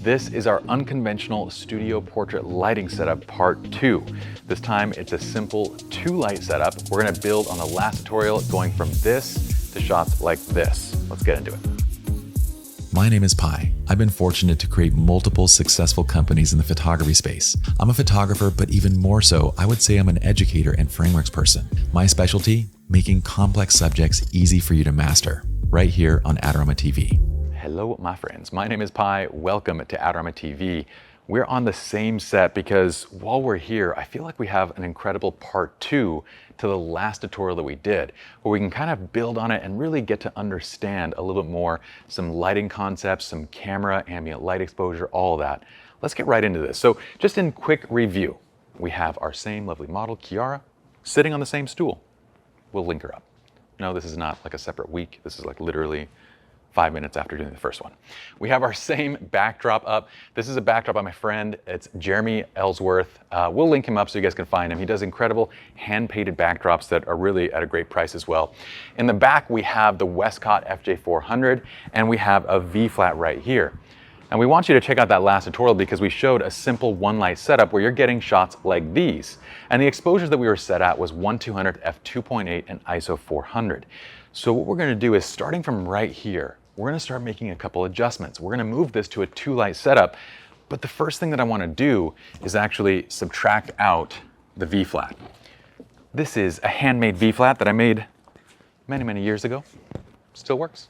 This is our unconventional studio portrait lighting setup part 2. This time it's a simple 2-light setup. We're gonna build on the last tutorial going from this to shots like this. Let's get into it. My name is Pi. I've been fortunate to create multiple successful companies in the photography space. I'm a photographer, but even more so, I would say I'm an educator and frameworks person. My specialty? Making complex subjects easy for you to master, right here on Adorama TV. Hello, my friends. My name is Pi. Welcome to Adorama TV. We're on the same set because while we're here, I feel like we have an incredible part 2 to the last tutorial that we did, where we can kind of build on it and really get to understand a little bit more some lighting concepts, some camera, ambient light exposure, all of that. Let's get right into this. So just in quick review, we have our same lovely model, Kiara, sitting on the same stool. We'll link her up. No, this is not like a separate week. This is like literally 5 minutes after doing the first one. We have our same backdrop up. This is a backdrop by my friend. It's Jeremy Ellsworth. We'll link him up so you guys can find him. He does incredible hand-painted backdrops that are really at a great price as well. In the back, we have the Westcott FJ400, and we have a V-flat right here. And we want you to check out that last tutorial because we showed a simple 1-light setup where you're getting shots like these. And the exposures that we were set at was 1/200 f2.8 and ISO 400. So what we're gonna do is, starting from right here, we're gonna start making a couple adjustments. We're gonna move this to a 2-light setup, but the first thing that I wanna do is actually subtract out the V-flat. This is a handmade V-flat that I made many, many years ago. Still works.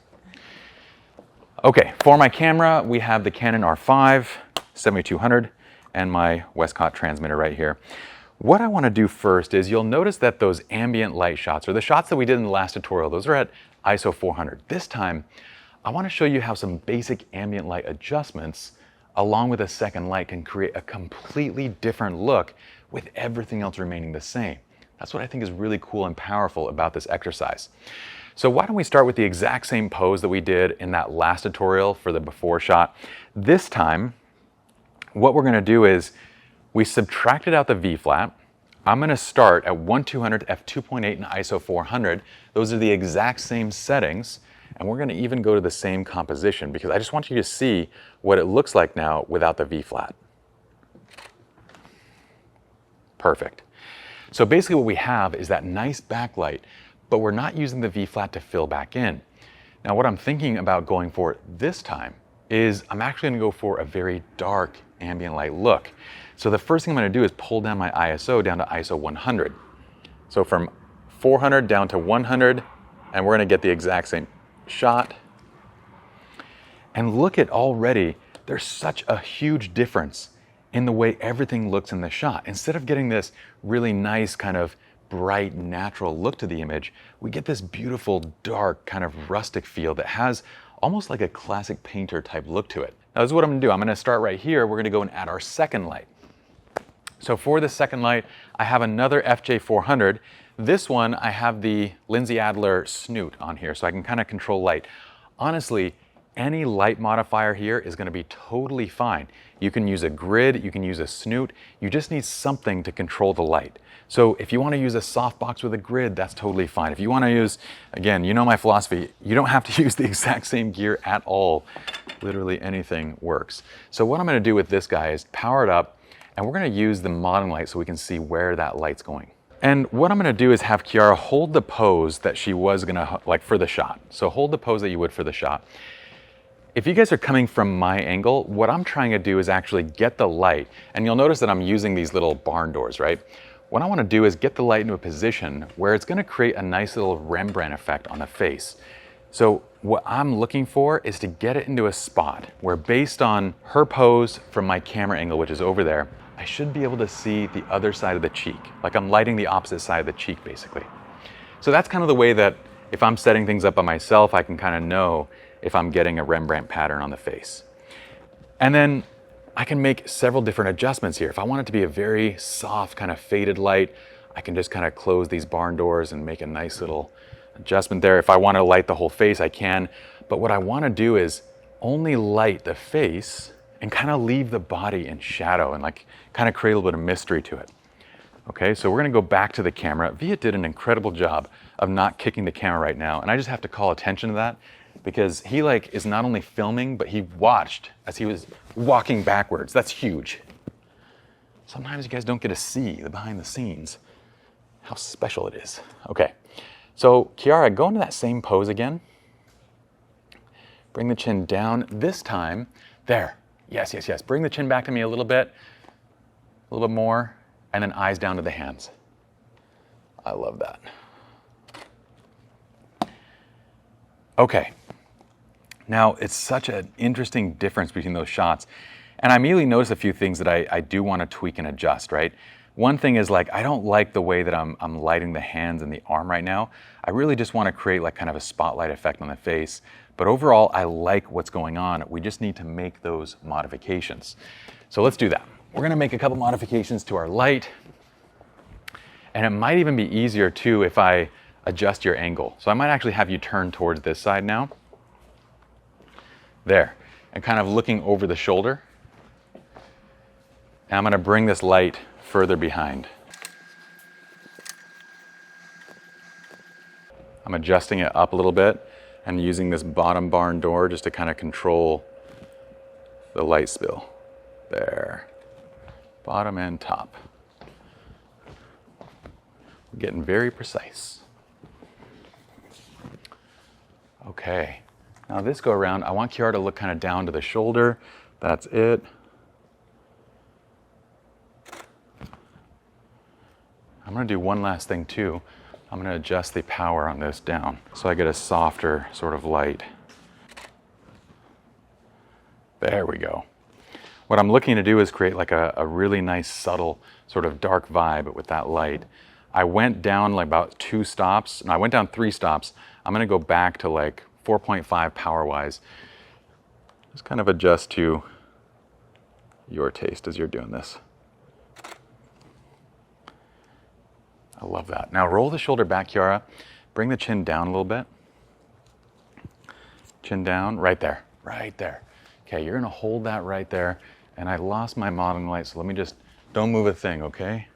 Okay, for my camera, we have the Canon R5 7200 and my Westcott transmitter right here. What I wanna do first is, you'll notice that those ambient light shots, or the shots that we did in the last tutorial, those are at ISO 400. This time, I want to show you how some basic ambient light adjustments along with a second light can create a completely different look with everything else remaining the same. That's what I think is really cool and powerful about this exercise. So why don't we start with the exact same pose that we did in that last tutorial for the before shot. This time, what we're going to do is we subtracted out the V-flat. I'm going to start at 1/200 f2.8 and ISO 400. Those are the exact same settings. And we're going to even go to the same composition because I just want you to see what it looks like now without the V-flat. Perfect. So basically what we have is that nice backlight, but we're not using the V-flat to fill back in. Now what I'm thinking about going for this time is I'm actually going to go for a very dark ambient light look. So the first thing I'm going to do is pull down my ISO down to ISO 100. So from 400 down to 100, and we're going to get the exact same shot. And look at already, there's such a huge difference in the way everything looks in the shot. Instead of getting this really nice kind of bright natural look to the image, we get this beautiful dark kind of rustic feel that has almost like a classic painter type look to it. Now this is what I'm gonna do. I'm gonna start right here. We're gonna go and add our second light. So for the second light, I have another FJ400. This one, I have the Lindsay Adler snoot on here, so I can kind of control light. Honestly, any light modifier here is going to be totally fine. You can use a grid, you can use a snoot, you just need something to control the light. So if you want to use a softbox with a grid, that's totally fine. If you want to use, again, you know my philosophy, you don't have to use the exact same gear at all. Literally anything works. So what I'm going to do with this guy is power it up, and we're going to use the modeling light so we can see where that light's going. And what I'm gonna do is have Kiara hold the pose that she was gonna, like for the shot. So hold the pose that you would for the shot. If you guys are coming from my angle, what I'm trying to do is actually get the light, and you'll notice that I'm using these little barn doors, right? What I wanna do is get the light into a position where it's gonna create a nice little Rembrandt effect on the face. So what I'm looking for is to get it into a spot where, based on her pose from my camera angle, which is over there, I should be able to see the other side of the cheek. Like I'm lighting the opposite side of the cheek, basically. So that's kind of the way that if I'm setting things up by myself, I can kind of know if I'm getting a Rembrandt pattern on the face. And then I can make several different adjustments here. If I want it to be a very soft kind of faded light, I can just kind of close these barn doors and make a nice little adjustment there. If I want to light the whole face, I can. But what I want to do is only light the face and kind of leave the body in shadow and like kind of create a little bit of mystery to it. Okay, so we're gonna go back to the camera. Viet did an incredible job of not kicking the camera right now, and I just have to call attention to that. because he like is not only filming, but he watched as he was walking backwards. That's huge. Sometimes you guys don't get to see the behind the scenes, how special it is. Okay, so Kiara, go into that same pose again. Bring the chin down. This time, there. Yes, yes, yes. Bring the chin back to me a little bit more, and then eyes down to the hands. I love that. Okay. Now, it's such an interesting difference between those shots. And I immediately noticed a few things that I do want to tweak and adjust, right? One thing is like, I don't like the way that I'm lighting the hands and the arm right now. I really just want to create like kind of a spotlight effect on the face. But overall, I like what's going on. We just need to make those modifications. So let's do that. We're gonna make a couple modifications to our light. And it might even be easier too if I adjust your angle. So I might actually have you turn towards this side now. There, and kind of looking over the shoulder. And I'm gonna bring this light further behind. I'm adjusting it up a little bit and using this bottom barn door just to kind of control the light spill. There, bottom and top. We're getting very precise. Okay, now this go around, I want Kiara to look kind of down to the shoulder. That's it. I'm gonna do one last thing too. I'm gonna adjust the power on this down so I get a softer sort of light. There we go. What I'm looking to do is create like a really nice subtle sort of dark vibe with that light. I went down like about 2 stops, and I went down 3 stops. I'm gonna go back to like 4.5 power-wise. Just kind of adjust to your taste as you're doing this. I love that. Now roll the shoulder back, Kiara. Bring the chin down a little bit. Chin down, right there, right there. Okay, you're gonna hold that right there. And I lost my modeling light, so let me just, don't move a thing, okay?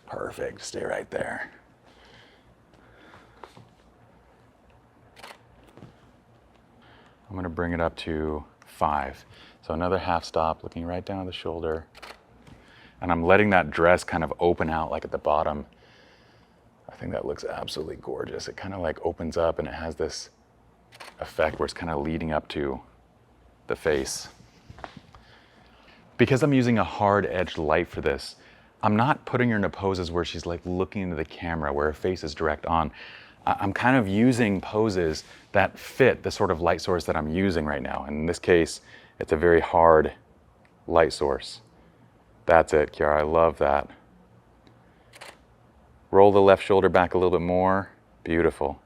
Perfect, stay right there. I'm gonna bring it up to 5. So another half stop, looking right down at the shoulder. And I'm letting that dress kind of open out like at the bottom. I think that looks absolutely gorgeous. It kind of like opens up and it has this effect where it's kind of leading up to the face. Because I'm using a hard edged light for this, I'm not putting her into poses where she's like looking into the camera, where her face is direct on. I'm kind of using poses that fit the sort of light source that I'm using right now. And in this case, it's a very hard light source. That's it, Kiara, I love that. Roll the left shoulder back a little bit more. Beautiful.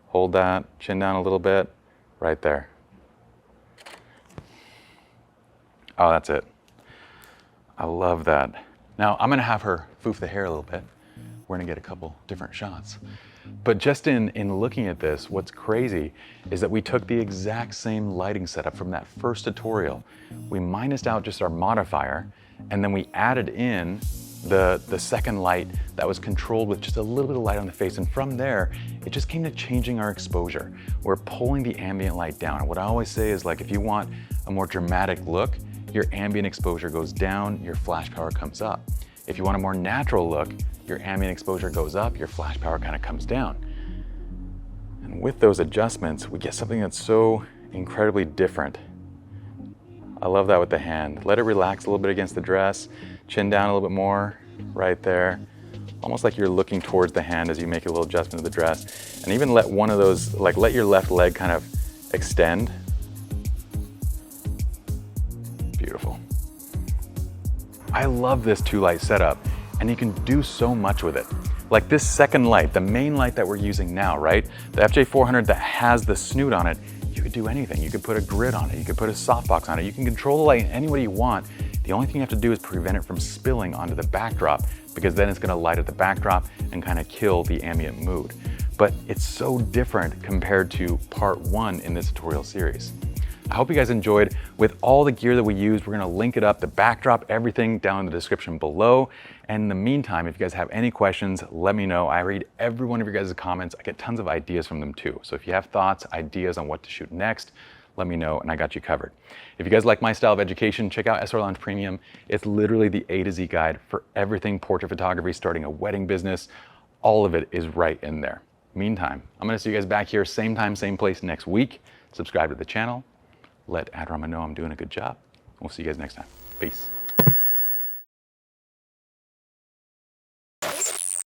Hold that, chin down a little bit, right there. Oh, that's it. I love that. Now, I'm gonna have her foof the hair a little bit. We're gonna get a couple different shots. But just in looking at this, what's crazy is that we took the exact same lighting setup from that first tutorial. We minused out just our modifier, and then we added in the second light that was controlled with just a little bit of light on the face. And from there, it just came to changing our exposure. We're pulling the ambient light down. And what I always say is like, if you want a more dramatic look, your ambient exposure goes down, your flash power comes up. If you want a more natural look, your ambient exposure goes up, your flash power kind of comes down. And with those adjustments, we get something that's so incredibly different. I love that with the hand. Let it relax a little bit against the dress, chin down a little bit more, right there. Almost like you're looking towards the hand as you make a little adjustment to the dress. And even let one of those, like let your left leg kind of extend. Beautiful. I love this 2-light setup, and you can do so much with it. Like this second light, the main light that we're using now, right? The FJ400 that has the snoot on it, you could do anything. You could put a grid on it, you could put a softbox on it, you can control the light any way you want. The only thing you have to do is prevent it from spilling onto the backdrop, because then it's gonna light at the backdrop and kind of kill the ambient mood. But it's so different compared to part 1 in this tutorial series. I hope you guys enjoyed with all the gear that we used. We're gonna link it up, the backdrop, everything down in the description below. And in the meantime, if you guys have any questions, let me know. I read every one of your guys' comments. I get tons of ideas from them too. So if you have thoughts, ideas on what to shoot next, let me know and I got you covered. If you guys like my style of education, check out SLR Lounge Premium. It's literally the A to Z guide for everything portrait photography, starting a wedding business. All of it is right in there. Meantime, I'm gonna see you guys back here, same time, same place next week. Subscribe to the channel. Let Adorama know I'm doing a good job. We'll see you guys next time. Peace.